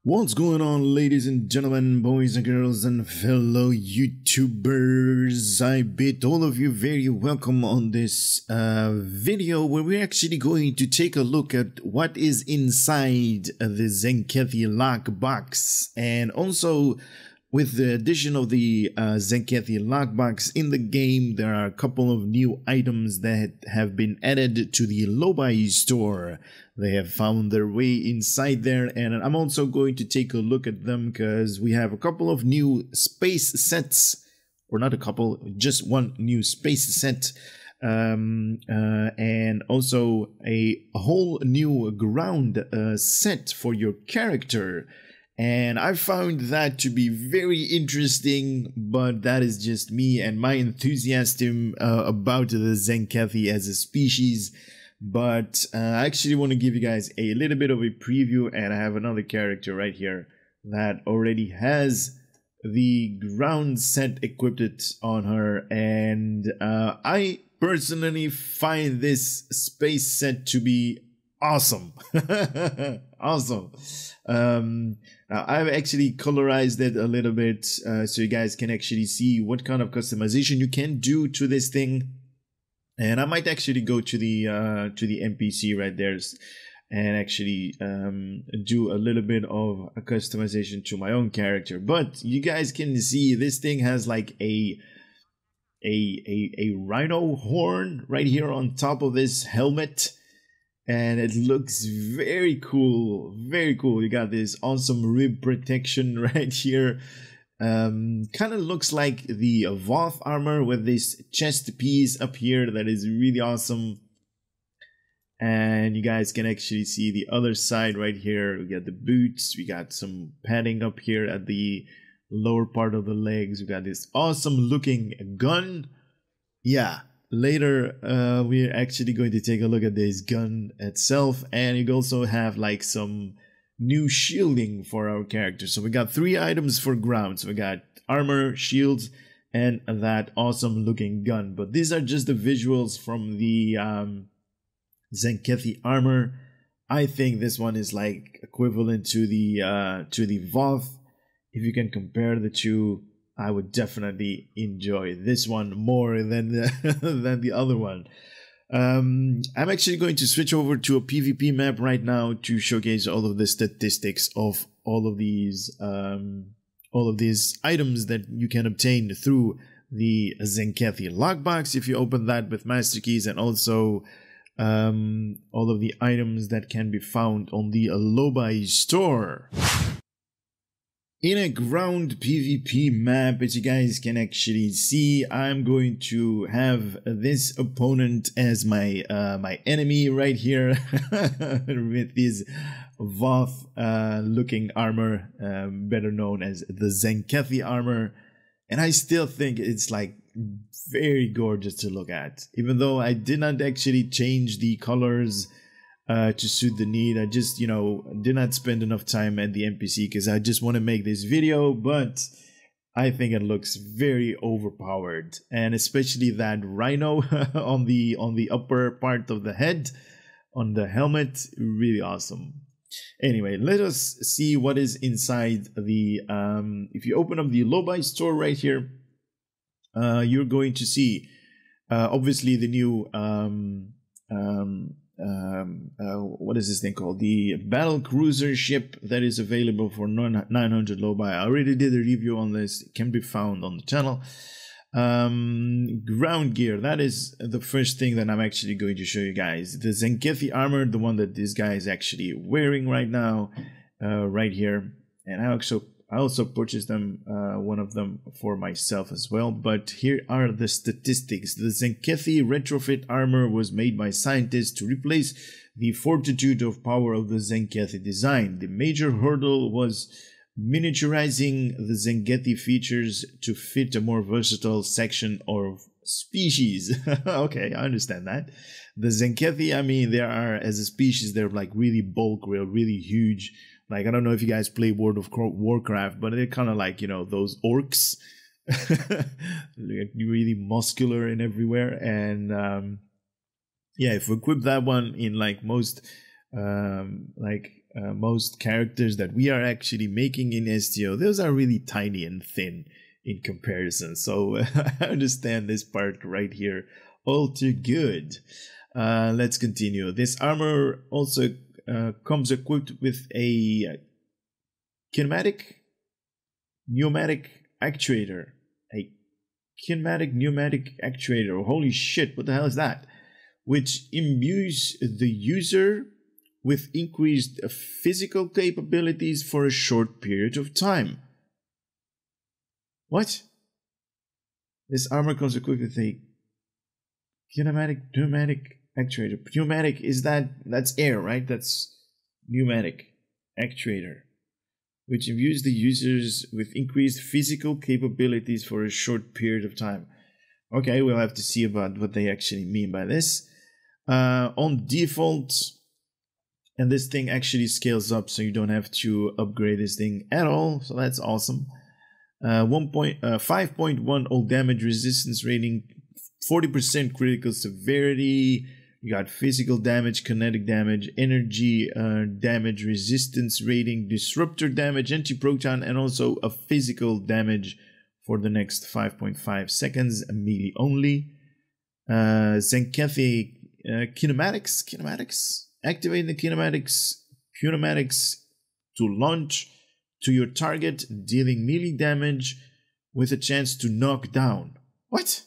What's going on, ladies and gentlemen, boys and girls, and fellow YouTubers? I bid all of you very welcome on this video where we're actually going to take a look at what is inside the Tzenkethi Lock Box. And also, with the addition of the Tzenkethi Lock Box in the game, there are a couple of new items that have been added to the Lobi store. They have found their way inside there, and I'm also going to take a look at them because we have a couple of new space sets, or not a couple, just one new space set, and also a whole new ground set for your character. And I found that to be very interesting, but that is just me and my enthusiasm about the Tzenkethi as a species. But I actually want to give you guys a little bit of a preview, and I have another character right here that already has the ground set equipped on her, and I personally find this space set to be awesome. Awesome. I've actually colorized it a little bit so you guys can actually see what kind of customization you can do to this thing. And I might actually go to the NPC right there and actually do a little bit of a customization to my own character. But you guys can see this thing has like a rhino horn right here on top of this helmet. And it looks very cool, very cool. You got this awesome rib protection right here. Kind of looks like the Voth armor with this chest piece up here that is really awesome. And you guys can actually see the other side right here. We got the boots, we got some padding up here at the lower part of the legs. We got this awesome looking gun. Yeah, later we're actually going to take a look at this gun itself, and you also have like some new shielding for our character. So we got 3 items for ground. So we got armor, shields, and that awesome looking gun. But these are just the visuals from the Tzenkethi Armor. I think this one is like equivalent to the Voth. If you can compare the two, I would definitely enjoy this one more than the other one. I'm actually going to switch over to a PvP map right now to showcase all of the statistics of all of these items that you can obtain through the Tzenkethi Lock Box if you open that with master keys, and also all of the items that can be found on the Lobi store. In a ground PvP map, as you guys can actually see, I'm going to have this opponent as my my enemy right here with this Voth looking armor, better known as the Tzenkethi Armor. And I still think it's like very gorgeous to look at, even though I did not actually change the colors to suit the need. I just, you know, did not spend enough time at the NPC because I just want to make this video, but I think it looks very overpowered, and especially that rhino on the upper part of the head on the helmet, really awesome. Anyway, let us see what is inside the if you open up the Lobi store right here, you're going to see obviously the new what is this thing called? The battle cruiser ship that is available for 900 Lobi. I already did a review on this. It can be found on the channel. Ground gear, that is the first thing that I'm actually going to show you guys. The Tzenkethi Armor, the one that this guy is actually wearing right now, right here. And I also purchased them, one of them for myself as well. But here are the statistics. The Tzenkethi Retrofit Armor was made by scientists to replace the fortitude of power of the Tzenkethi design. The major hurdle was miniaturizing the Tzenkethi features to fit a more versatile section of species. Okay, I understand that. The Tzenkethi, I mean, they are, as a species, they're like really bulk, really huge. Like, I don't know if you guys play World of Warcraft, but they're kind of like, you know, those orcs. Really muscular and everywhere. And yeah, if we equip that one in like most like most characters that we are actually making in STO, those are really tiny and thin in comparison. So I understand this part right here all too good. Let's continue. This armor also comes equipped with a pneumatic actuator. A kinematic pneumatic actuator. Holy shit, what the hell is that? Which imbues the user with increased physical capabilities for a short period of time. What? This armor comes equipped with a kinematic pneumatic actuator. Pneumatic, that's air, right? That's pneumatic actuator, which imbues the users with increased physical capabilities for a short period of time. Okay, we'll have to see about what they actually mean by this. On default, and this thing actually scales up, so you don't have to upgrade this thing at all, so that's awesome. 5.1 all damage resistance rating, 40% critical severity. You got physical damage, kinetic damage, energy damage resistance rating, disruptor damage, anti-proton, and also a physical damage for the next 5.5 seconds, melee only. Tzenkethi kinematics. Activate the kinematics to launch to your target, dealing melee damage with a chance to knock down. What?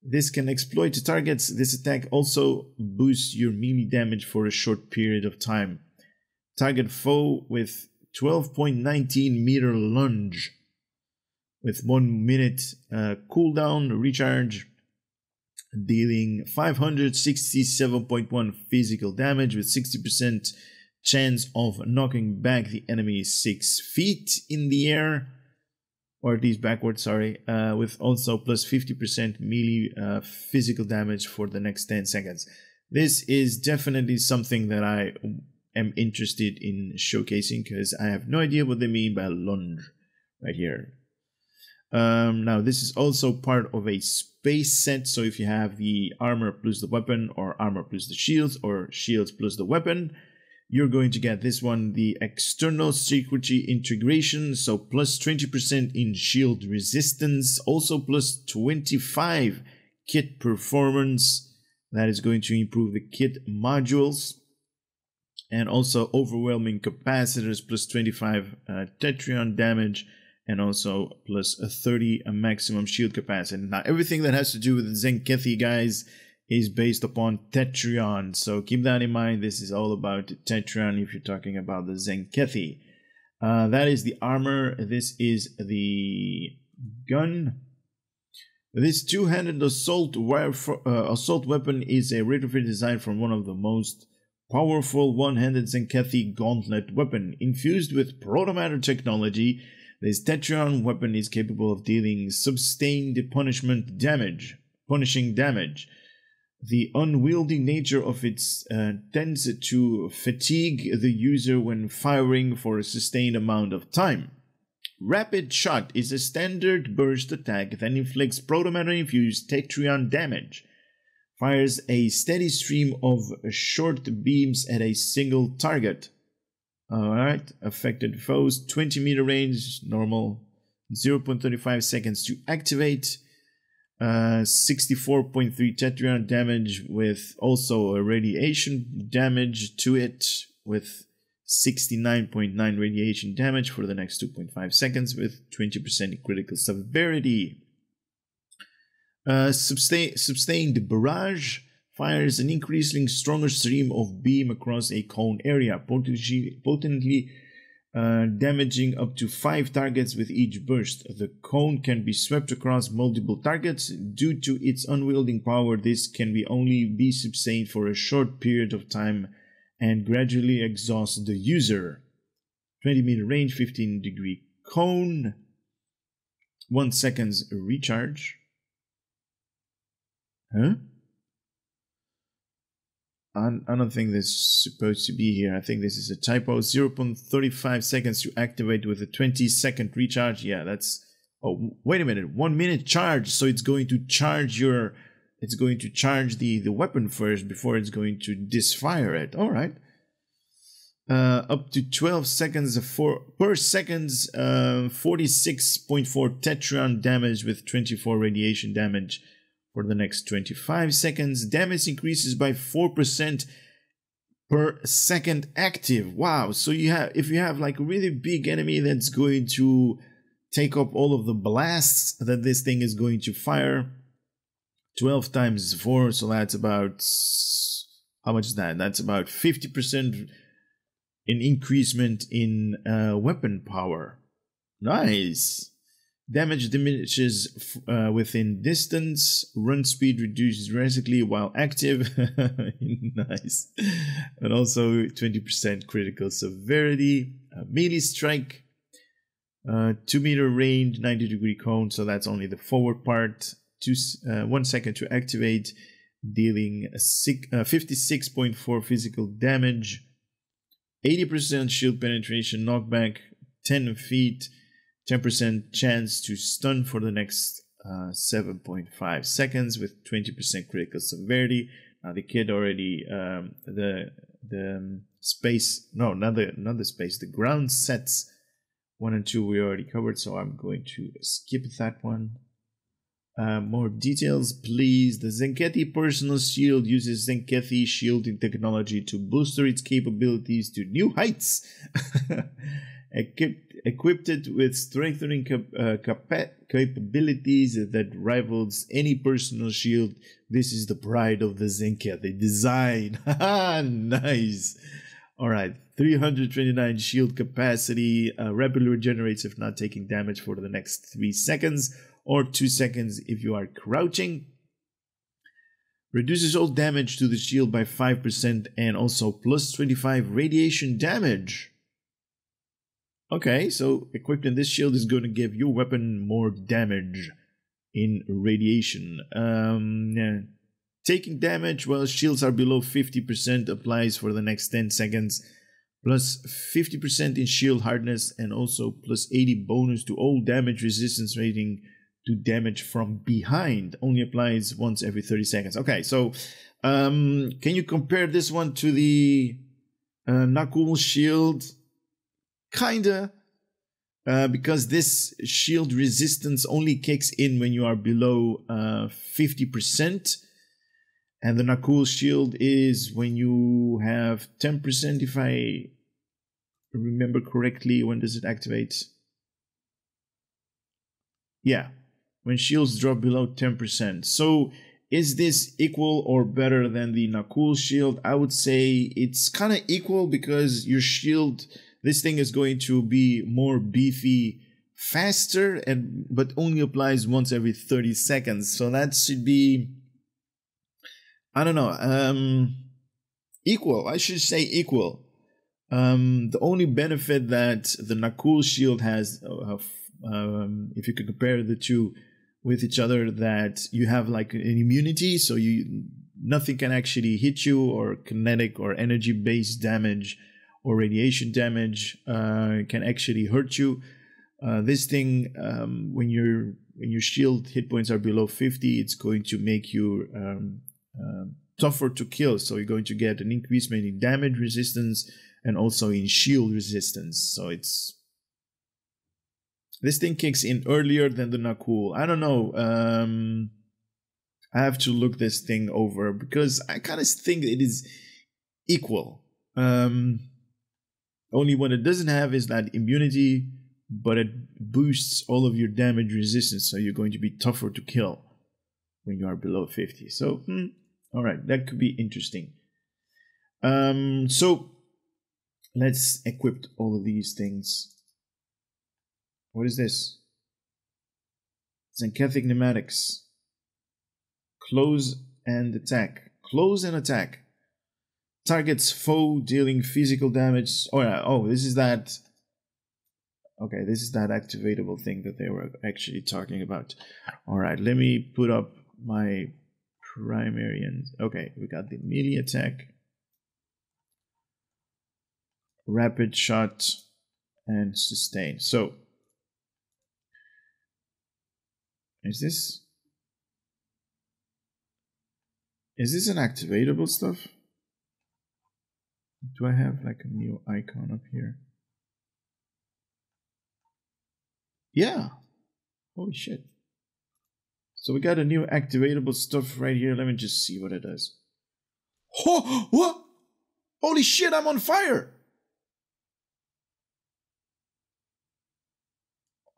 This can exploit the targets. This attack also boosts your melee damage for a short period of time. Target foe with 12.19 meter lunge with 1 minute cooldown recharge, dealing 567.1 physical damage with 60% chance of knocking back the enemy 6 feet in the air, or at least backwards, sorry, with also plus 50% melee physical damage for the next 10 seconds. This is definitely something that I am interested in showcasing, because I have no idea what they mean by lunge right here. Now, this is also part of a space set, so if you have the armor plus the weapon, or armor plus the shields, or shields plus the weapon, you're going to get this one, the external security integration, so plus 20% in shield resistance, also plus 25 kit performance. That is going to improve the kit modules, and also overwhelming capacitors, plus 25 Tetryon damage, and also plus a 30 maximum shield capacity. Now, everything that has to do with Tzenkethi, guys, is based upon Tetryon, so keep that in mind. This is all about Tetryon if you're talking about the Tzenkethi. That is the armor. This is the gun. This two-handed assault weapon is a retrofit design from one of the most powerful one-handed Tzenkethi gauntlet weapon. Infused with Protomatter technology, this Tetryon weapon is capable of dealing sustained punishing damage. The unwieldy nature of it tends to fatigue the user when firing for a sustained amount of time. Rapid Shot is a standard burst attack that inflicts Protomatter-infused Tetryon damage. Fires a steady stream of short beams at a single target. Alright, affected foes, 20 meter range, normal, 0.35 seconds to activate. 64.3 Tetryon damage with also a radiation damage to it, with 69.9 radiation damage for the next 2.5 seconds with 20% critical severity. Sustained Barrage fires an increasingly stronger stream of beam across a cone area, potently damaging up to 5 targets with each burst. The cone can be swept across multiple targets. Due to its unwielding power, this can only be sustained for a short period of time and gradually exhaust the user. 20 meter range, 15 degree cone, 1 second's recharge. Huh? I don't think this is supposed to be here. I think this is a typo. 0.35 seconds to activate with a 20-second recharge. Yeah, that's... Oh, wait a minute. 1 minute charge. So it's going to charge your... It's going to charge the weapon first before it's going to disfire it. Alright. up to 12 seconds per second, 46.4 Tetryon damage with 24 radiation damage for the next 25 seconds. Damage increases by 4% per second active. Wow, so if you have like a really big enemy that's going to take up all of the blasts that this thing is going to fire, 12 times 4, so that's about, how much is that? That's about 50% in increasement in weapon power. Nice. Damage diminishes within distance. Run speed reduces drastically while active. Nice. And also 20% critical severity. Melee strike. 2 meter range, 90-degree cone. So that's only the forward part. 1 second to activate. Dealing 56.4 physical damage. 80% shield penetration, knockback, 10 feet, 10% chance to stun for the next 7.5 seconds with 20% critical severity. Now the kid already, the space, no, not the space, the ground sets 1 and 2 we already covered, so I'm going to skip that one. More details, please. The Tzenkethi personal shield uses Tzenkethi shielding technology to booster its capabilities to new heights. Equipped it with strengthening capabilities that rivals any personal shield. This is the pride of the Tzenkethi design. Nice. Alright, 329 shield capacity. Rapidly regenerates if not taking damage for the next 3 seconds. Or 2 seconds if you are crouching. Reduces all damage to the shield by 5% and also plus 25 radiation damage. Okay, so equipping this shield is going to give your weapon more damage in radiation. Taking damage while shields are below 50% applies for the next 10 seconds. Plus 50% in shield hardness and also plus 80 bonus to all damage resistance rating to damage from behind. Only applies once every 30 seconds. Okay, so can you compare this one to the Nakul shield? Kinda. Because this shield resistance only kicks in when you are below 50%. And the Nakul shield is when you have 10%, if I remember correctly. When does it activate? Yeah. When shields drop below 10%. So is this equal or better than the Nakul shield? I would say it's kind of equal because your shield, this thing is going to be more beefy faster, but only applies once every 30 seconds. So that should be, I don't know, equal. I should say equal. The only benefit that the Nakul shield has, if you could compare the two with each other, that you have like an immunity, so nothing can actually hit you, or kinetic or energy based damage or radiation damage can actually hurt you. This thing, when your shield hit points are below 50, it's going to make you tougher to kill, so you're going to get an increasement in damage resistance and also in shield resistance. So this thing kicks in earlier than the Nakul. I don't know. I have to look this thing over because I kind of think it is equal. Only what it doesn't have is that immunity, but it boosts all of your damage resistance, so you're going to be tougher to kill when you are below 50. So, alright, that could be interesting. So, let's equip all of these things. What is this? Tzenkethi pneumatics. Close and attack. Close and attack. Targets foe dealing physical damage. Oh yeah, this is that. Okay, this is that activatable thing that they were actually talking about. Alright, let me put up my primary and okay, we got the melee attack, rapid shot, and sustain. So is this an activatable stuff? Do I have like a new icon up here? Yeah. Holy shit. So we got a new activatable stuff right here. Let me just see what it does. Oh, what? Holy shit, I'm on fire.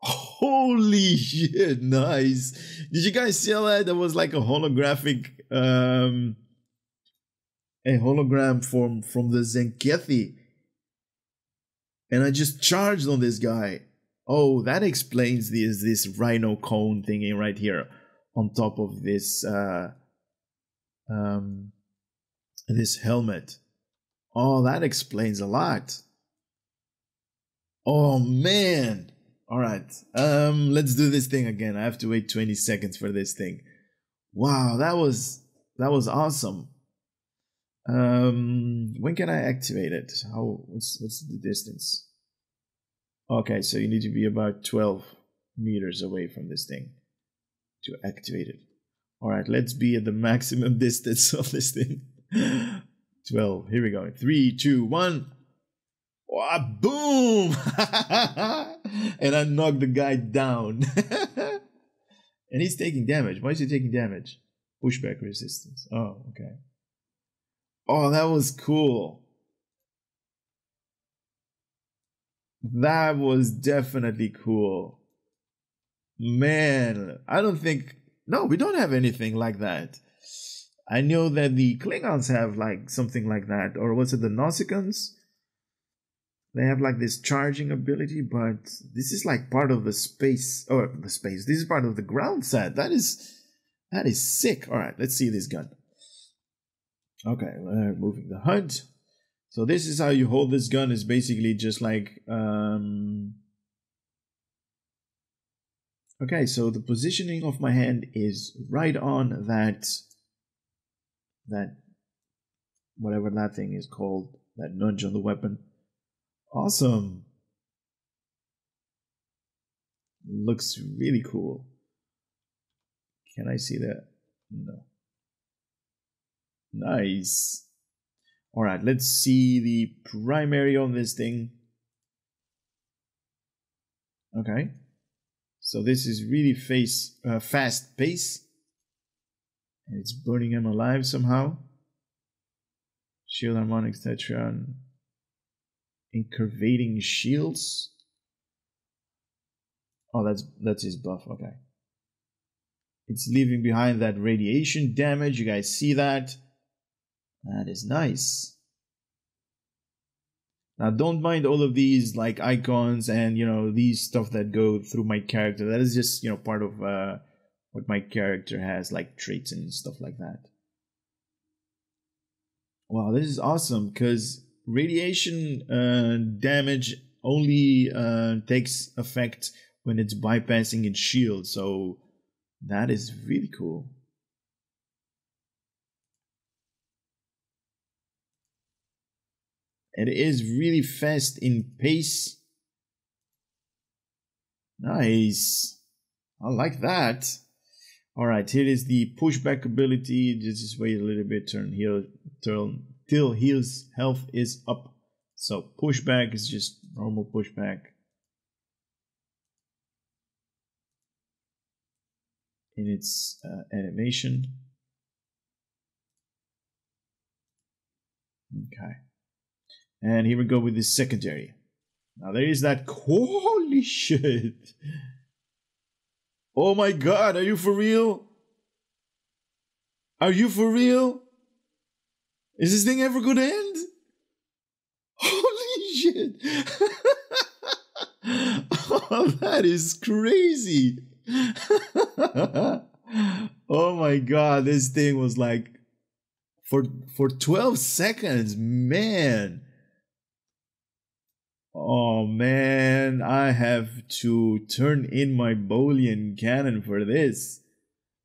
Holy shit, nice. Did you guys see that? That was like a holographic, a hologram from the Tzenkethi. And I just charged on this guy. Oh, that explains this rhino cone thingy right here on top of this this helmet. Oh, that explains a lot. Oh man. All right. Let's do this thing again. I have to wait 20 seconds for this thing. Wow, that was awesome. When can I activate it? What's the distance? Okay, so you need to be about 12 meters away from this thing to activate it. All right, let's be at the maximum distance of this thing. 12. Here we go. 3, 2, 1. Oh, boom! And I knocked the guy down. And he's taking damage. Why is he taking damage? Pushback resistance. Oh, okay. Oh, that was cool. That was definitely cool. Man, I don't think... No, we don't have anything like that. I know that the Klingons have like something like that. Or was it the Nausicaans? They have like this charging ability, but this is like part of the space... Or the space. This is part of the ground set. That is sick. Alright, let's see this gun. Okay, we're moving the HUD. So this is how you hold this gun. Is basically just like okay, so the positioning of my hand is right on that whatever that thing is called, that nudge on the weapon. Awesome. Looks really cool. Can I see that? No. Nice. All right, let's see the primary on this thing. Okay, so this is really fast pace, and it's burning him alive somehow. Shield harmonics, Tetryon, incurvating shields. Oh, that's his buff. Okay, it's leaving behind that radiation damage. You guys see that? That is nice. Now, don't mind all of these like icons and, you know, these stuff that go through my character. That is just, you know, part of what my character has, like traits and stuff like that. Wow, this is awesome because radiation damage only takes effect when it's bypassing its shield. So that is really cool. It is really fast in pace. Nice. I like that. Alright, here is the pushback ability. Just wait a little bit, till his health is up. So pushback is just normal pushback. In its animation. Okay. And here we go with the secondary. Now there is that... Holy shit! Oh my god, are you for real? Are you for real? Is this thing ever gonna end? Holy shit! Oh, that is crazy! Oh my god, this thing was like... For 12 seconds, man! Oh man, I have to turn in my Boolean cannon for this.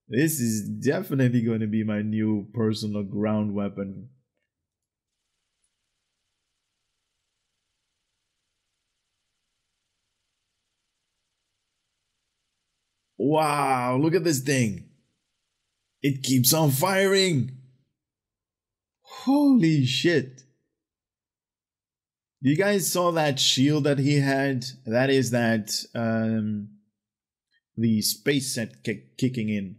This is definitely going to be my new personal ground weapon. Wow, look at this thing. It keeps on firing. Holy shit. You guys saw that shield that he had? That is that the space set kicking in.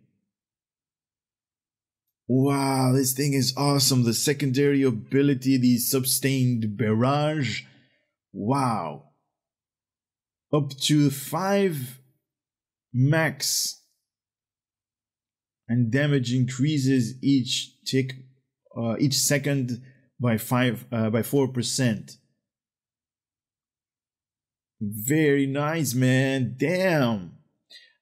Wow, this thing is awesome. The secondary ability, the sustained barrage. Wow. Up to 5 max. And damage increases each second by 4%. Very nice, man. Damn.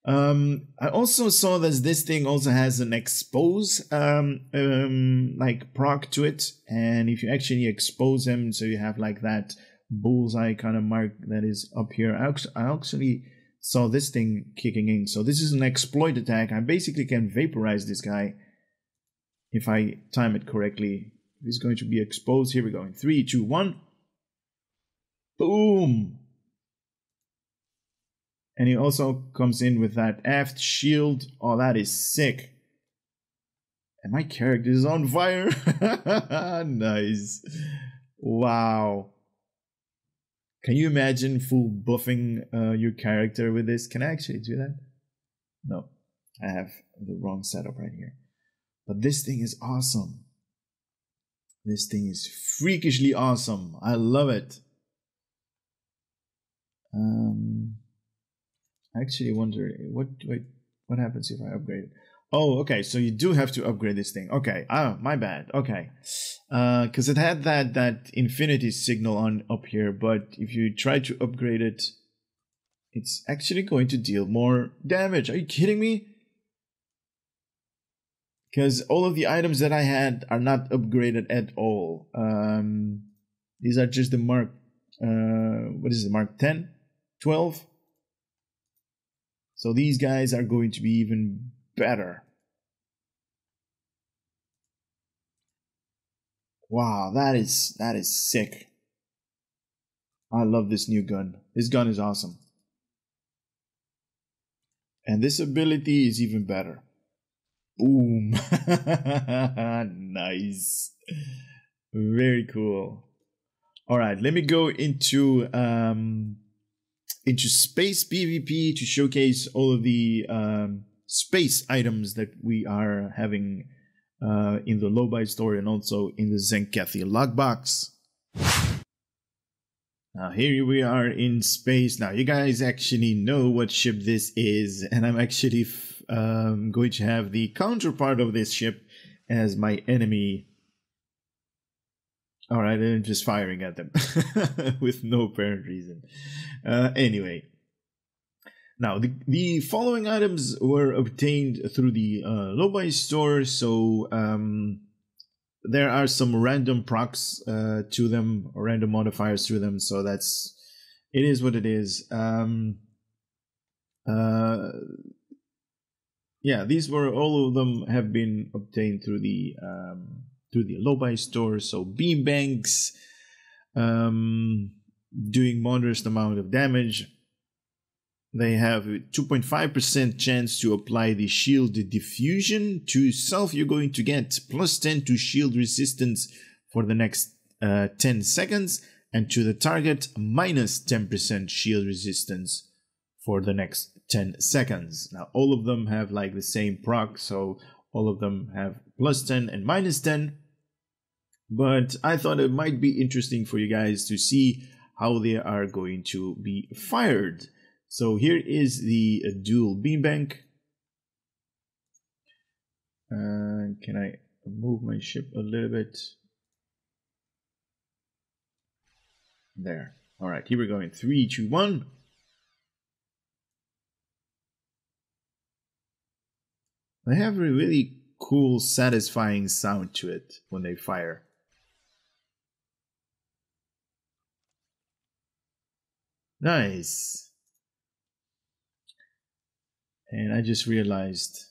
I also saw that this thing also has an expose like proc to it, and if you actually expose him, so you have like that bullseye kind of mark that is up here. I actually saw this thing kicking in. So this is an exploit attack. I basically can vaporize this guy if I time it correctly. He's going to be exposed. Here we go in 3, 2, 1. Boom. And he also comes in with that aft shield. Oh, that is sick. And my character is on fire. Nice. Wow. Can you imagine full buffing your character with this? Can I actually do that? No. I have the wrong setup right here. But this thing is awesome. This thing is freakishly awesome. I love it. I actually wonder what happens if I upgrade it. Oh, okay. So you do have to upgrade this thing. Okay. Oh, my bad. Okay. Because it had that infinity signal on up here, but if you try to upgrade it, it's actually going to deal more damage. Are you kidding me? Because all of the items that I had are not upgraded at all. These are just the Mark. What is it? Mark 10, 12. So these guys are going to be even better. Wow, that is sick. I love this new gun. This gun is awesome. And this ability is even better. Boom. Nice. Very cool. All right, let me go into space PvP to showcase all of the space items that we are having in the Lobi store and also in the Tzenkethi Lock Box. Now here we are in space. Now you guys actually know what ship this is, and I'm actually going to have the counterpart of this ship as my enemy. Alright, I'm just firing at them with no apparent reason. Anyway, now the following items were obtained through the Lobi store, so there are some random procs to them, or random modifiers to them, so it is what it is. Yeah, these were, all of them have been obtained through the Lobi store. So beam banks, doing modest amount of damage. They have a 2.5% chance to apply the shield diffusion. To self, you're going to get plus 10 to shield resistance for the next 10 seconds, and to the target minus 10% shield resistance for the next 10 seconds. Now all of them have like the same proc, so all of them have plus 10 and minus 10. But I thought it might be interesting for you guys to see how they are going to be fired. So here is the dual beam bank. Can I move my ship a little bit? There. All right, here we go in 3, 2, 1. They have a really cool, satisfying sound to it when they fire. Nice. And I just realized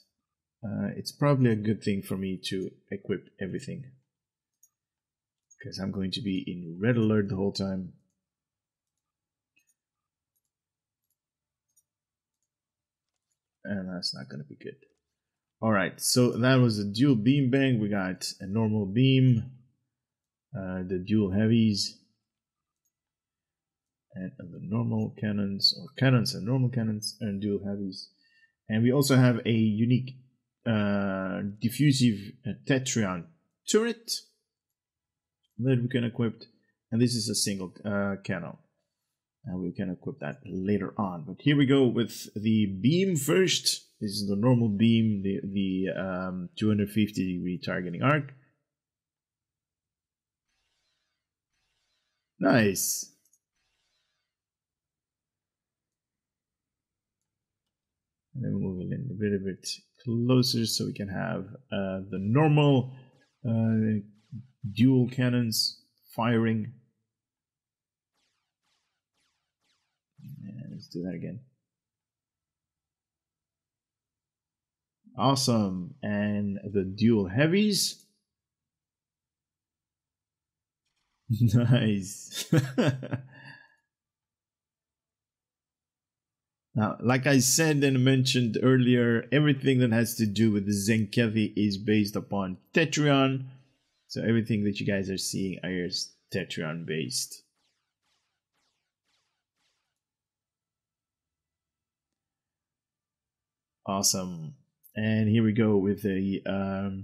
it's probably a good thing for me to equip everything, because I'm going to be in red alert the whole time. And that's not going to be good. Alright, so that was a dual beam bang. We got a normal beam, the dual heavies, and the normal cannons, or cannons and normal cannons, and dual heavies. And we also have a unique diffusive Tetryon turret that we can equip, and this is a single cannon, and we can equip that later on. But here we go with the beam first. This is the normal beam, the 250-degree targeting arc. Nice. And then move it in a bit closer so we can have the normal dual cannons firing. And let's do that again. Awesome. And the dual heavies. Nice. Now, like I said and mentioned earlier, everything that has to do with the Tzenkethi is based upon Tetryon. So everything that you guys are seeing is Tetryon based. Awesome. And here we go with a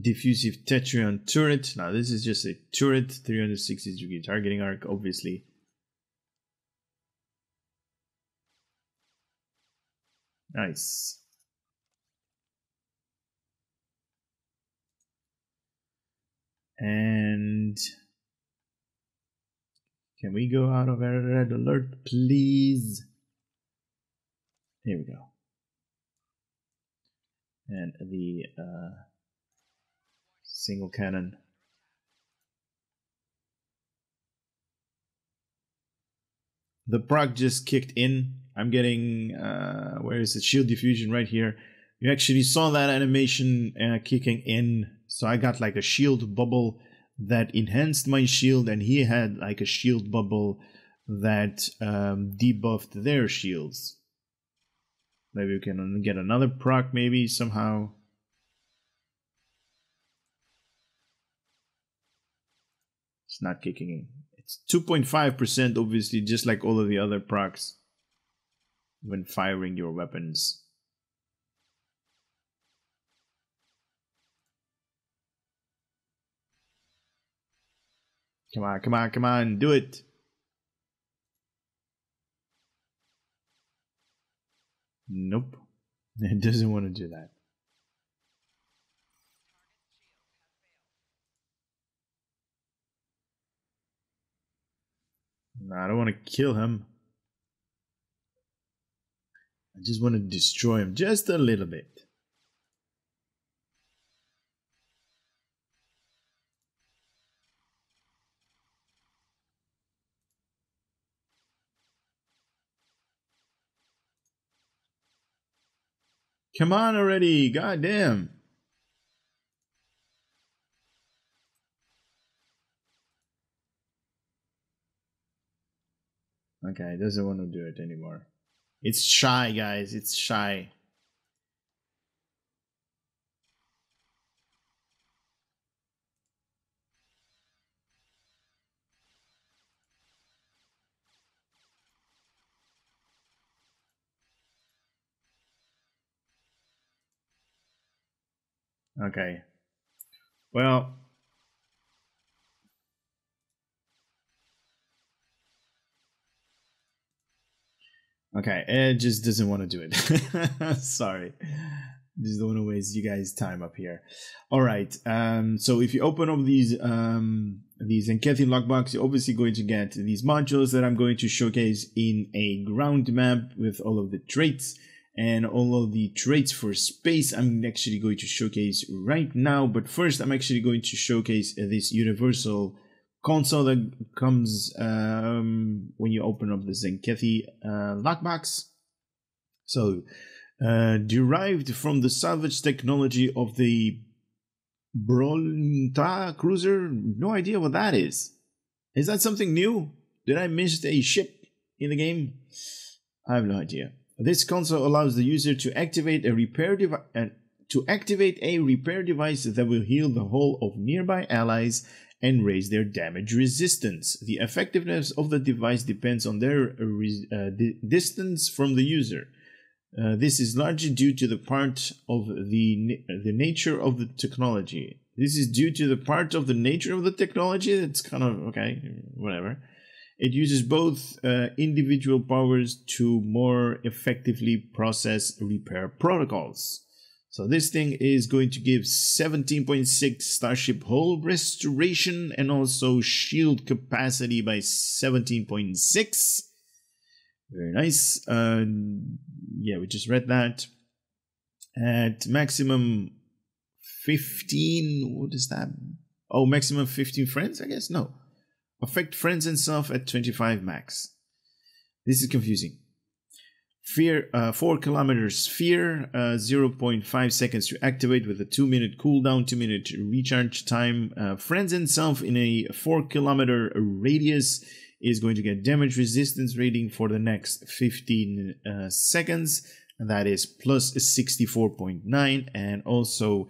diffusive Tetryon turret. Now this is just a turret, 360-degree targeting arc, obviously. Nice. And can we go out of red alert, please? Here we go. And the single cannon. The proc just kicked in. I'm getting, where is it? Shield diffusion right here. You actually saw that animation kicking in. So I got like a shield bubble that enhanced my shield, and he had like a shield bubble that debuffed their shields. Maybe we can get another proc maybe somehow. It's not kicking in. It's 2.5%, obviously, just like all of the other procs when firing your weapons. Come on, come on, come on, do it. Nope, it doesn't want to do that. No, I don't want to kill him. I just want to destroy him just a little bit. Come on already, goddamn. Okay, it doesn't want to do it anymore. It's shy, guys, it's shy. Okay. Well, okay, it just doesn't want to do it. Sorry. Just don't want to waste you guys' time up here. All right. So if you open up these Tzenkethi Lock Box, you're obviously going to get these modules that I'm going to showcase in a ground map with all of the traits. And all of the traits for space I'm actually going to showcase right now. But first, I'm actually going to showcase this universal console that comes when you open up the Tzenkethi Lock Box. So, derived from the salvage technology of the Bronta cruiser. No idea what that is. Is that something new? Did I miss a ship in the game? I have no idea. This console allows the user to activate a repair device that will heal the hull of nearby allies and raise their damage resistance. The effectiveness of the device depends on their distance from the user. This is largely due to the part of the nature of the technology. This is due to the part of the nature of the technology that's kind of, okay, whatever. It uses both individual powers to more effectively process repair protocols. So this thing is going to give 17.6 Starship hull restoration and also shield capacity by 17.6. Very nice. Yeah, we just read that. At maximum 15, what is that? Oh, maximum 15 friends, I guess? No. Affect friends and self at 25 max. This is confusing. 4 kilometer sphere, 0.5 seconds to activate with a 2-minute cooldown, 2-minute recharge time. Friends and self in a 4 kilometer radius is going to get damage resistance rating for the next 15 seconds. And that is plus 64.9 and also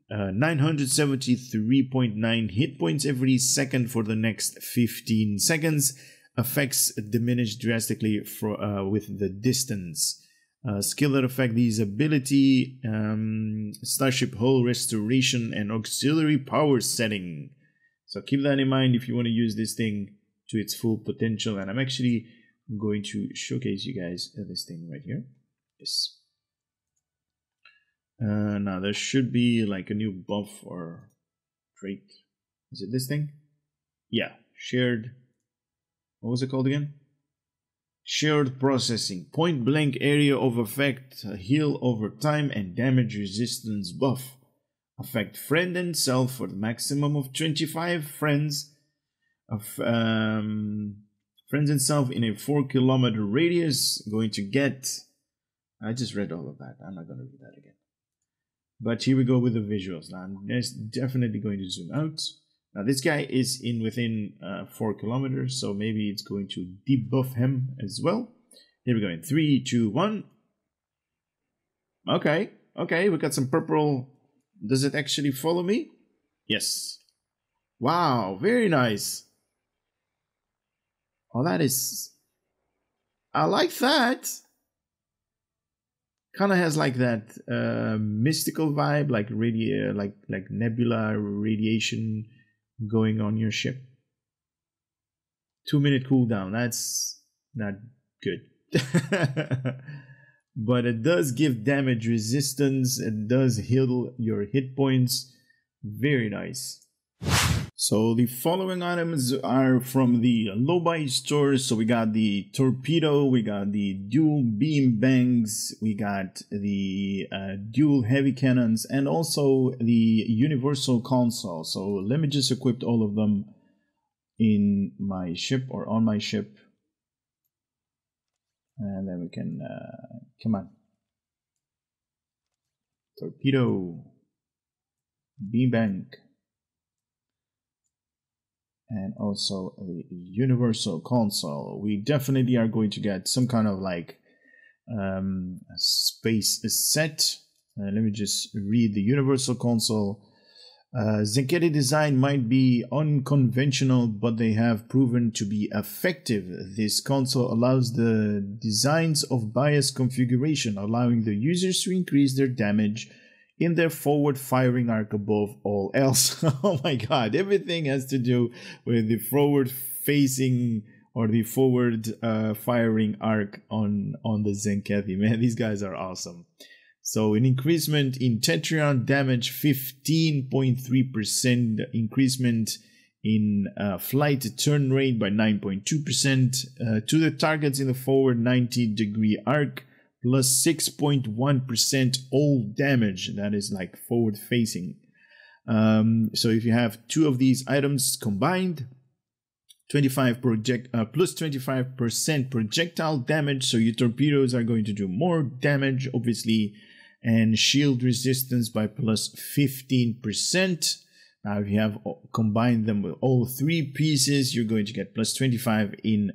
973.9 hit points every second for the next 15 seconds. Effects diminish drastically with the distance. Skill that affect these ability, Starship hull restoration and auxiliary power setting. So keep that in mind if you want to use this thing to its full potential. And I'm actually going to showcase you guys this thing right here. Yes. Now there should be like a new buff or trait. Is it this thing? Yeah, shared. What was it called again? Shared processing. Point blank area of effect. Heal over time and damage resistance buff. Affect friend and self for the maximum of 25 friends. Friends and self in a 4 kilometer radius. Going to get. I just read all of that. I'm not going to read that again. But here we go with the visuals. Now I'm definitely going to zoom out. Now this guy is within 4 kilometers, so maybe it's going to debuff him as well. Here we go in 3, 2, 1. Okay, we got some purple. Does it actually follow me? Yes. Wow, very nice. Oh, that is. I like that. Kind of has like that mystical vibe, like like nebula radiation going on your ship. 2-minute cooldown. That's not good. But it does give damage resistance. It does heal your hit points. Very nice. So the following items are from the Lobi store. So we got the Torpedo, we got the dual beam bangs, we got the dual heavy cannons, and also the universal console. So let me just equip all of them in my ship or on my ship. And then we can, come on. Torpedo, beam bang. And also the universal console. We definitely are going to get some kind of like space set. Let me just read the universal console. Tzenkethi design might be unconventional, but they have proven to be effective. This console allows the designs of bias configuration, allowing the users to increase their damage in their forward firing arc above all else. Oh my god, everything has to do with the forward facing or the forward firing arc on the Tzenkethi. Man, these guys are awesome. So an increasement in Tetryon damage, 15.3% increasement in flight turn rate by 9.2% to the targets in the forward 90-degree arc, plus 6.1% all damage. That is like forward facing. So if you have two of these items combined, plus 25% projectile damage. So your torpedoes are going to do more damage, obviously, and shield resistance by plus 15%. Now, if you have combined them with all three pieces, you're going to get plus 25 in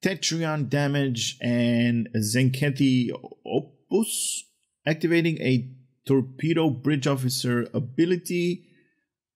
Tetryon damage and Tzenkethi Opus, activating a torpedo bridge officer ability.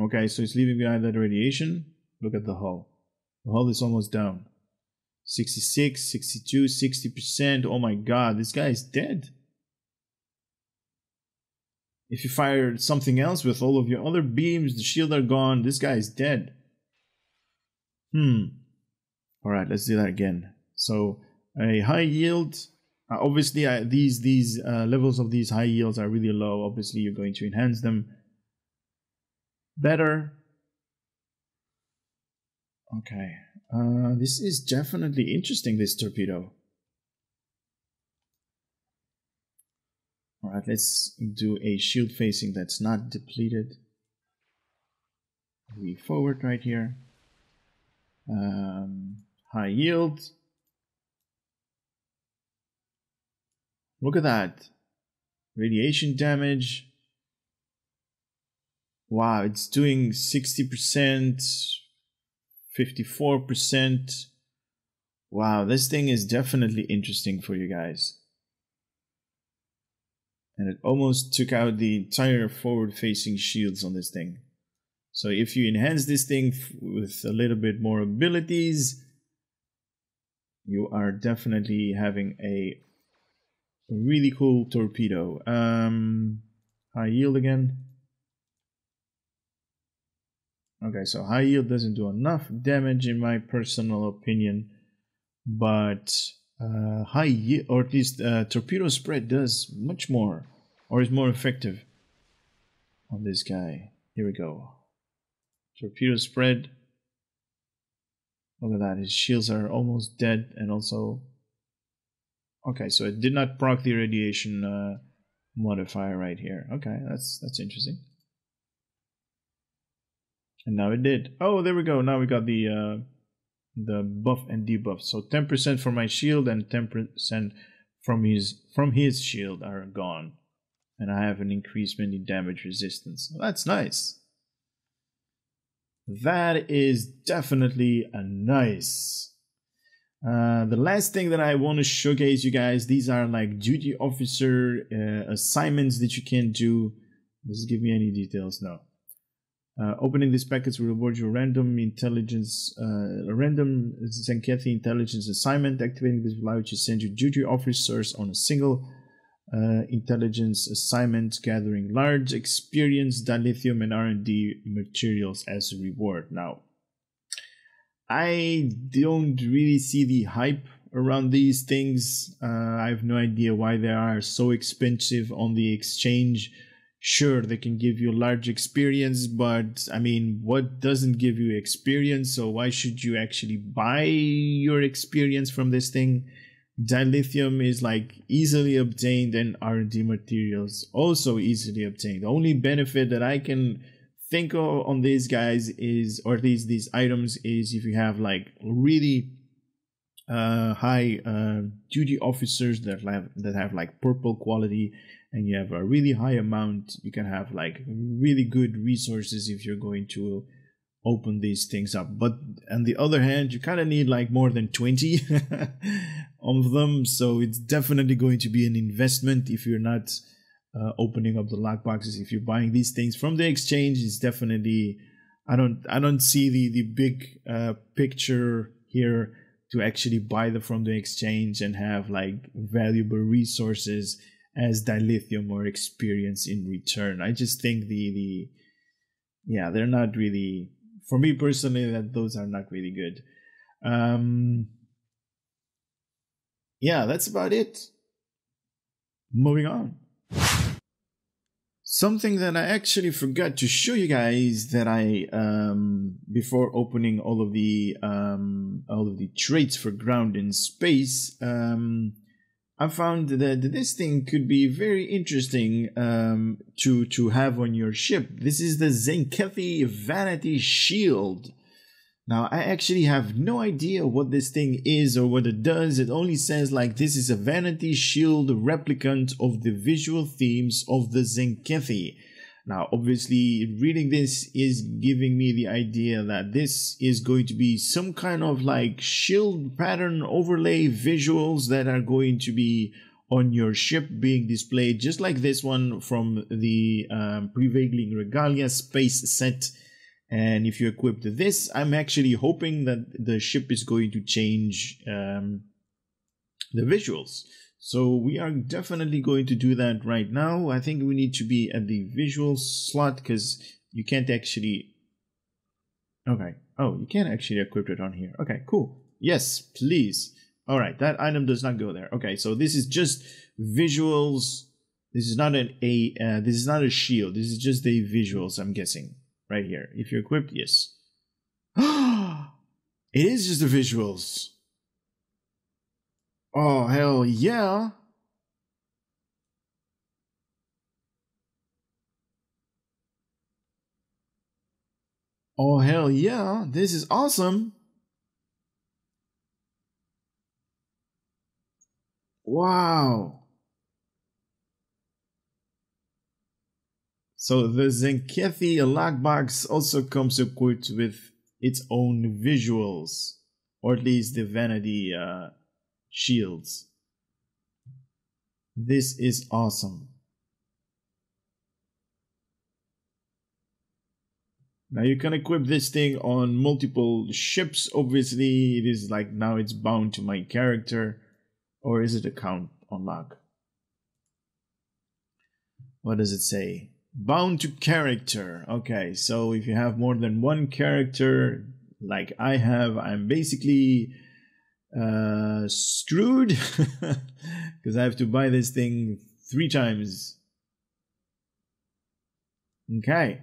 Okay, so it's leaving behind that radiation. Look at the hull. The hull is almost down. 66, 62, 60%. Oh my god, this guy is dead. If you fire something else with all of your other beams, the shield are gone. This guy is dead. Alright, let's do that again. So, a high yield. Obviously, these levels of these high yields are really low. Obviously, you're going to enhance them better. Okay, this is definitely interesting, this torpedo. Alright, let's do a shield facing that's not depleted. We forward right here. High yield. Look at that. Radiation damage. Wow, it's doing 60%, 54%. Wow, this thing is definitely interesting for you guys. And it almost took out the entire forward-facing shields on this thing. So if you enhance this thing with a little bit more abilities, you are definitely having a really cool torpedo. High yield again. Okay, so high yield doesn't do enough damage in my personal opinion, but high yield, or at least torpedo spread does much more, or is more effective on this guy. Here we go. Torpedo spread. Look at that, his shields are almost dead, and also... Okay, so it did not proc the radiation modifier right here. Okay, that's interesting. And now it did. Oh, there we go. Now we got the buff and debuff. So 10% for my shield and 10% from his shield are gone, and I have an increasement in damage resistance. Well, that's nice. That is definitely a nice. The last thing that I want to showcase you guys, these are like duty officer assignments that you can do. Does it give me any details? No. Opening these packets will reward you random intelligence, random Tzenkethi intelligence assignment. Activating this will allow you to send your duty officers on a single intelligence assignment, gathering large experience, dilithium, and R&D materials as a reward. Now, I don't really see the hype around these things. I have no idea why they are so expensive on the exchange. Sure, they can give you large experience, but I mean, what doesn't give you experience? So why should you actually buy your experience from this thing? Dilithium is like easily obtained, and R&D materials also easily obtained. The only benefit that I can think of on these guys is, or at least these items, is if you have like really high duty officers that have like purple quality, and you have a really high amount, you can have like really good resources if you're going to open these things up. But on the other hand, you kind of need like more than 20 of them, so it's definitely going to be an investment if you're not opening up the lock boxes. If you're buying these things from the exchange, it's definitely, I don't see the big picture here to actually buy them from the exchange and have like valuable resources as dilithium or experience in return. I just think yeah, they're not really, for me personally, that those are not really good. Yeah, that's about it. Moving on. Something that I actually forgot to show you guys, that I before opening all of the traits for ground and space, I found that this thing could be very interesting to have on your ship. This is the Tzenkethi Vanity Shield. Now, I actually have no idea what this thing is or what it does. It only says like this is a Vanity Shield replicant of the visual themes of the Tzenkethi. Now, obviously, reading this is giving me the idea that this is going to be some kind of like shield pattern overlay visuals that are going to be on your ship being displayed just like this one from the Prevailing Regalia space set. And if you equip this, I'm actually hoping that the ship is going to change the visuals. So we are definitely going to do that right now. I think we need to be at the visual slot because you can't actually... Okay. Oh, you can actually equip it on here. Okay, cool. Yes, please. All right, that item does not go there. Okay, so this is just visuals. This is not this is not a shield. This is just the visuals, I'm guessing. Right here. If you're equipped, yes. It is just the visuals. Oh, hell yeah. Oh, hell yeah. This is awesome. Wow. So the Tzenkethi Lock Box also comes equipped with its own visuals, or at least the Vanity Shields. This is awesome. Now you can equip this thing on multiple ships. Obviously, it is like now it's bound to my character, or is it account unlock? What does it say? Bound to character. Okay, so if you have more than one character, like I have, I'm basically screwed because I have to buy this thing 3 times. Okay,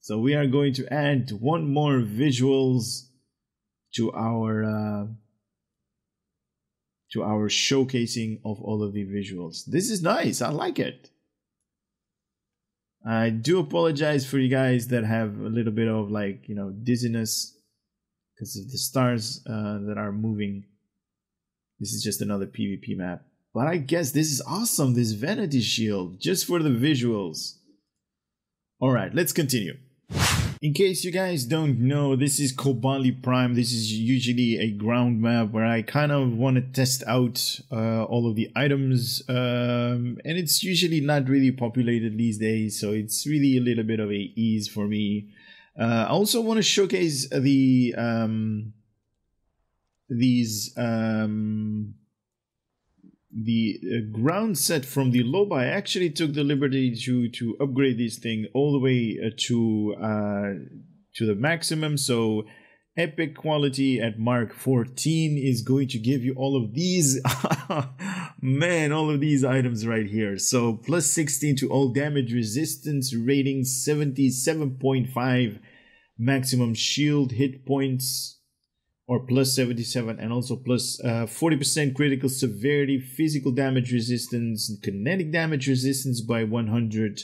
so we are going to add one more visuals to our showcasing of all of the visuals. This is nice. I like it. I do apologize for you guys that have a little bit of like, you know, dizziness because of the stars that are moving. This is just another PvP map. But I guess this is awesome, this Vanity Shield, just for the visuals. Alright, let's continue. In case you guys don't know, this is Kobali Prime. This is usually a ground map where I kind of want to test out all of the items. And it's usually not really populated these days, so it's really a little bit of a ease for me. I also want to showcase the ground set from the Lobi. I actually took the liberty to upgrade this thing all the way to the maximum. So epic quality at Mark 14 is going to give you all of these man, all of these items right here. So plus 16 to all damage resistance rating, 77.5 maximum shield hit points, or plus 77, and also plus 40% critical severity, physical damage resistance, kinetic damage resistance by 100,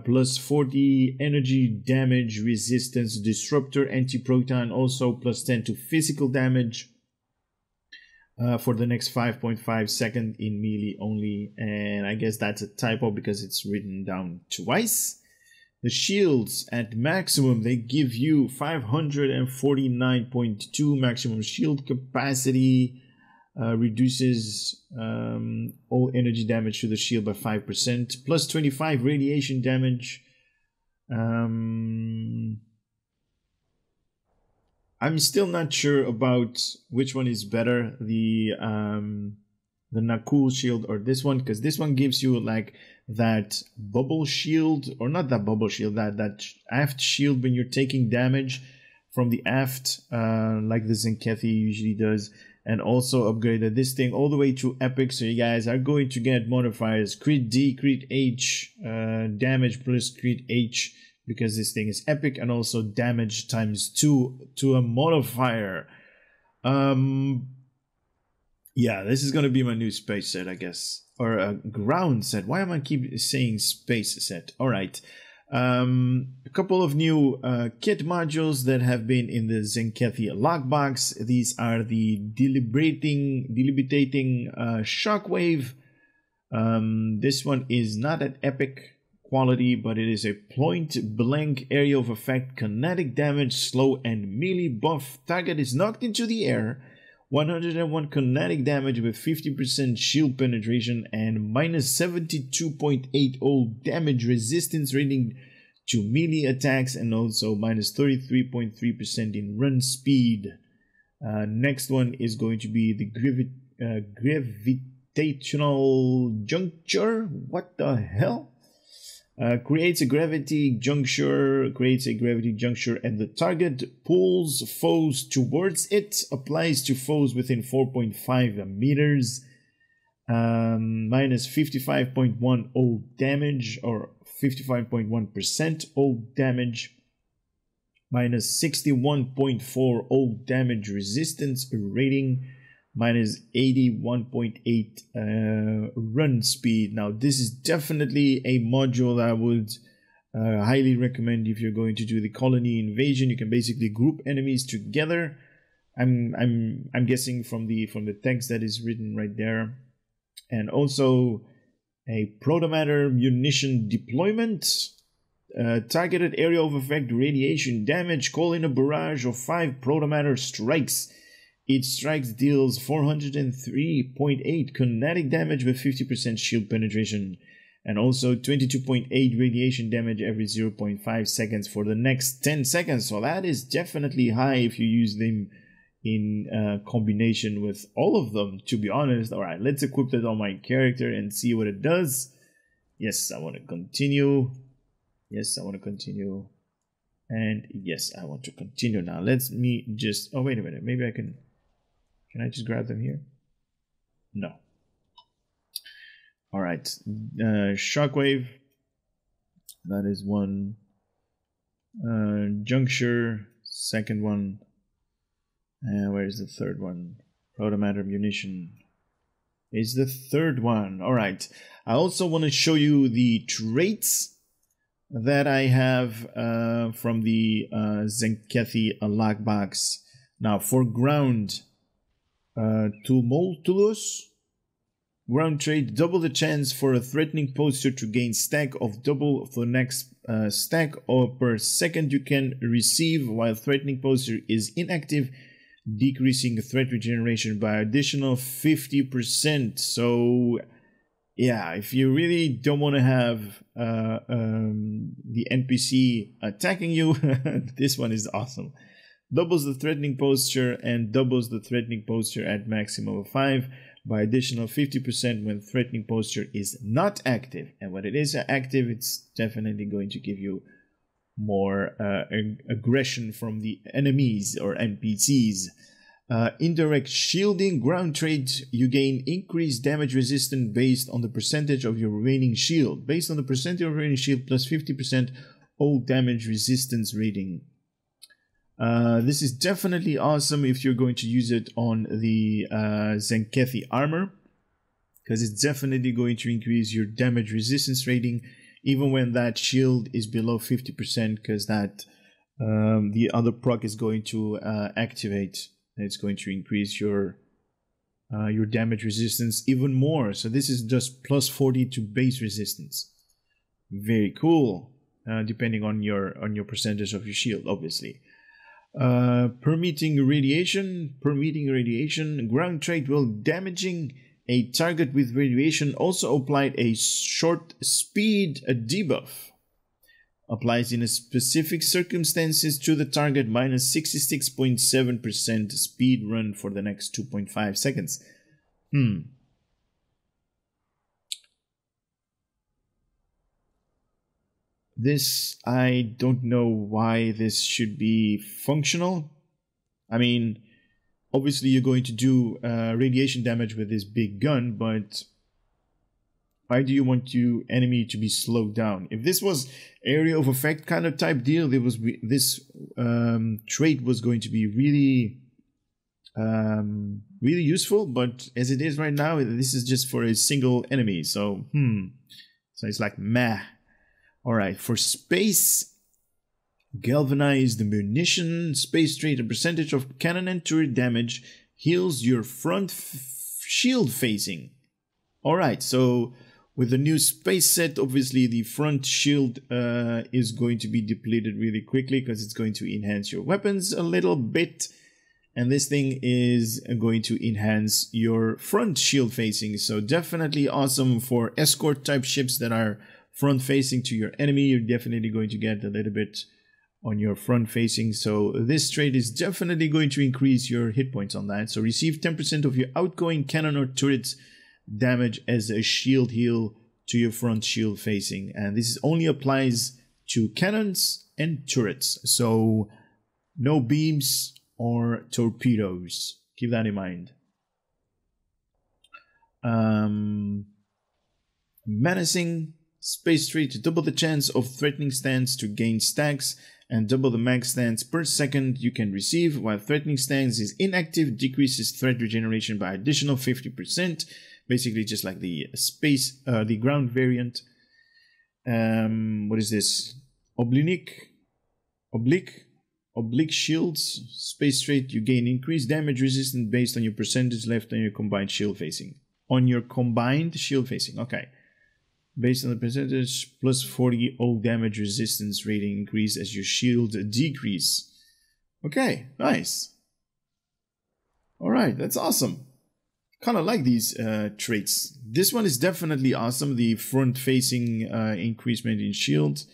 plus 40 energy damage resistance, disruptor, anti-proton, also plus 10 to physical damage for the next 5.5 seconds in melee only. And I guess that's a typo because it's written down twice. The shields at maximum, they give you 549.2 maximum shield capacity, reduces all energy damage to the shield by 5%, plus 25 radiation damage. I'm still not sure about which one is better, the Nakul shield or this one, because this one gives you like that bubble shield, or not that bubble shield, that aft shield when you're taking damage from the aft, like the Tzenkethi usually does, and also upgraded this thing all the way to epic. So you guys are going to get modifiers crit D, crit H, damage plus crit H, because this thing is epic, and also damage times 2 to a modifier. Yeah, this is going to be my new space set, I guess. Or a ground set. Why am I keep saying space set? Alright. A couple of new kit modules that have been in the Tzenkethi Lock Box. These are the Debilitating Shockwave. This one is not an epic quality, but it is a point blank area of effect, kinetic damage, slow and melee buff. Target is knocked into the air 101 kinetic damage with 50% shield penetration, and minus 72.80 damage resistance rating to melee attacks, and also minus 33.3% in run speed. Next one is going to be the Gravitational Juncture. What the hell? Creates a gravity juncture at the target, pulls foes towards it, applies to foes within 4.5 meters, minus 55.10 damage, or 55.1% old damage, minus 61.40 damage resistance rating, minus 81.8 run speed. Now this is definitely a module that I would highly recommend if you're going to do the colony invasion. You can basically group enemies together. I'm guessing from the text that is written right there. And also a Protomatter munition deployment. Targeted area of effect radiation damage. Call in a barrage of 5 Protomatter strikes. Each strike deals 403.8 kinetic damage with 50% shield penetration, and also 22.8 radiation damage every 0.5 seconds for the next 10 seconds. So that is definitely high if you use them in combination with all of them, to be honest. Alright, let's equip that on my character and see what it does. Yes, I want to continue. Yes, I want to continue. And yes, I want to continue now. Let's me just... Oh, wait a minute. Maybe I can... Can I just grab them here? No. Alright. Shockwave. That is one. Juncture. Second one. Where is the third one? Protomatter Munition is the third one. Alright. I also want to show you the traits that I have from the Tzenkethi Lock Box. Now, for ground... tumultuous ground trait, double the chance for a threatening poster to gain stack of double for the next stack or per second you can receive while threatening poster is inactive, decreasing threat regeneration by additional 50%. So yeah, if you really don't want to have the NPC attacking you, this one is awesome. Doubles the threatening posture and doubles the threatening posture at maximum of 5 by additional 50% when threatening posture is not active. And when it is active, it's definitely going to give you more aggression from the enemies or NPCs. Indirect shielding ground trait, you gain increased damage resistance based on the percentage of your remaining shield. Based on the percentage of remaining shield plus 50% all damage resistance rating. This is definitely awesome if you're going to use it on the Tzenkethi Armor, because it's definitely going to increase your damage resistance rating even when that shield is below 50%, because that the other proc is going to activate. It's going to increase your damage resistance even more. So this is just plus 40 to base resistance. Very cool, depending on your percentage of your shield, obviously. Permitting radiation, ground trait while damaging a target with radiation also applied a short speed debuff. Applies in a specific circumstances to the target, minus 66.7% speed run for the next 2.5 seconds. This, I don't know why this should be functional. I mean, obviously you're going to do radiation damage with this big gun, but why do you want your enemy to be slowed down? If this was area of effect kind of type deal, this trait was going to be really useful, but as it is right now, this is just for a single enemy, so so it's like meh. Alright, for space, galvanized munition, space trait, a percentage of cannon and turret damage heals your front shield facing. Alright, so with the new space set, obviously the front shield is going to be depleted really quickly because it's going to enhance your weapons a little bit. And this thing is going to enhance your front shield facing. So definitely awesome for escort type ships that are front facing to your enemy. You're definitely going to get a little bit on your front facing. So this trait is definitely going to increase your hit points on that. So receive 10% of your outgoing cannon or turret's damage as a shield heal to your front shield facing. And this only applies to cannons and turrets. So no beams or torpedoes. Keep that in mind. Menacing space trait to double the chance of threatening stance to gain stacks and double the max stance per second you can receive. While threatening stance is inactive, decreases threat regeneration by additional 50%. Basically just like the the ground variant. What is this? Oblique shields, space trait, you gain increased damage resistance based on your percentage left on your combined shield facing. On your combined shield facing, okay. Based on the percentage, plus 40 all damage resistance rating increase as your shield decrease. Okay, nice. Alright, that's awesome. Kind of like these traits. This one is definitely awesome, the front facing increasement in shield.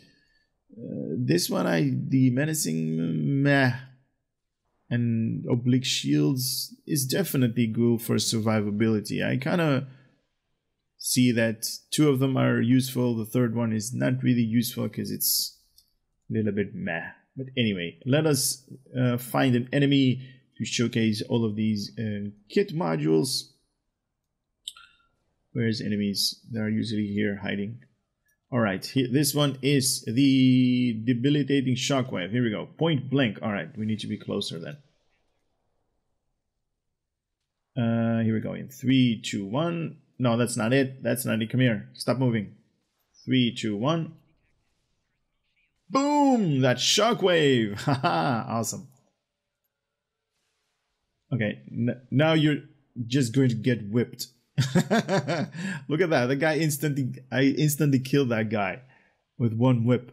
This one, the menacing, meh. And oblique shields is definitely good for survivability. I kind of see that two of them are useful. The third one is not really useful because it's a little bit meh. But anyway, let us find an enemy to showcase all of these kit modules. Where's enemies? They're usually here hiding. Alright, this one is the Debilitating Shockwave. Here we go. Point blank. Alright, we need to be closer then. Here we go. In 3, 2, 1. No, that's not it. That's not it. Come here. Stop moving. 3, 2, 1. Boom! That Shockwave! Haha! Awesome. Okay, now you're just going to get whipped. Look at that. The guy I instantly killed that guy with one whip.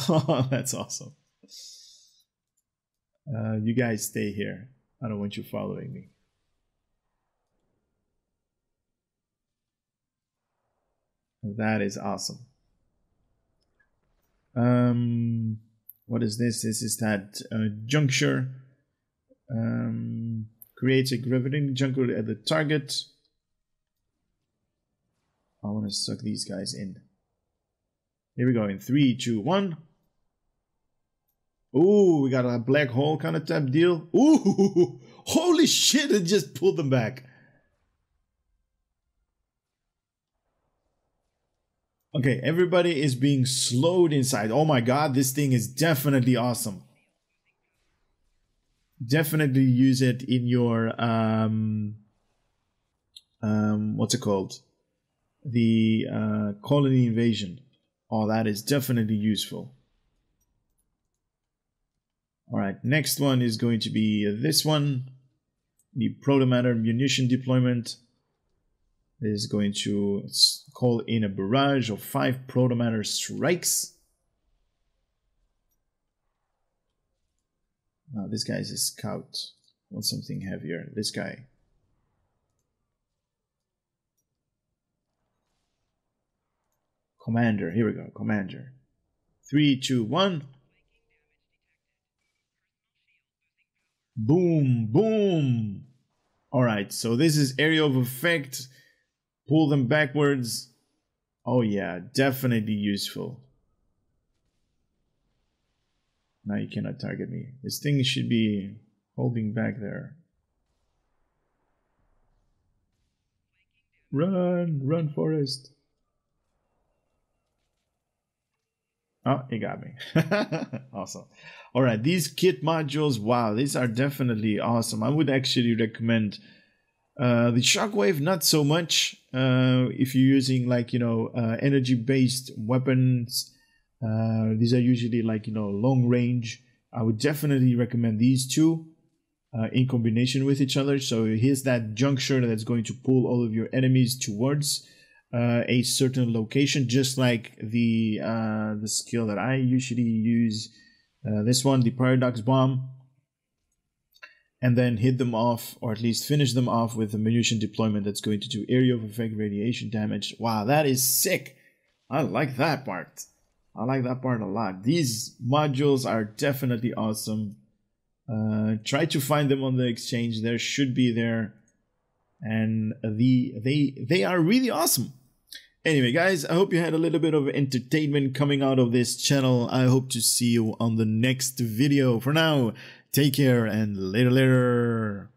Oh, that's awesome. You guys stay here. I don't want you following me. That is awesome. What is this? This is that Juncture. Creates a gravitating juncture at the target. I want to suck these guys in. Here we go. In 3, 2, 1. Ooh, we got a black hole kind of type deal. Ooh, holy shit, it just pulled them back. Okay, everybody is being slowed inside. Oh my god, this thing is definitely awesome. Definitely use it in your what's it called? The colony invasion. Oh, that is definitely useful. Alright, next one is going to be this one. The Protomatter munition deployment is going to call in a barrage of 5 Protomatter strikes. Now this guy is a scout. Want something heavier. This guy. Commander. Here we go. Commander. 3, 2, 1. Boom, boom. Alright, so this is area of effect. Pull them backwards. Oh yeah, definitely useful. Now you cannot target me. This thing should be holding back there. Run, run, Forest. Oh, he got me. Awesome. All right, these kit modules, wow, these are definitely awesome. I would actually recommend the Shockwave, not so much. If you're using like, you know, energy-based weapons, these are usually like, you know, long range. I would definitely recommend these two in combination with each other. So here's that juncture that's going to pull all of your enemies towards a certain location, just like the skill that I usually use. This one, the Paradox Bomb. and then hit them off, or at least finish them off with a munition deployment that's going to do area of effect radiation damage. Wow, that is sick. I like that part. I like that part a lot. These modules are definitely awesome. Try to find them on the exchange. There should be there. And they are really awesome. Anyway, guys, I hope you had a little bit of entertainment coming out of this channel. I hope to see you on the next video. For now, take care and later.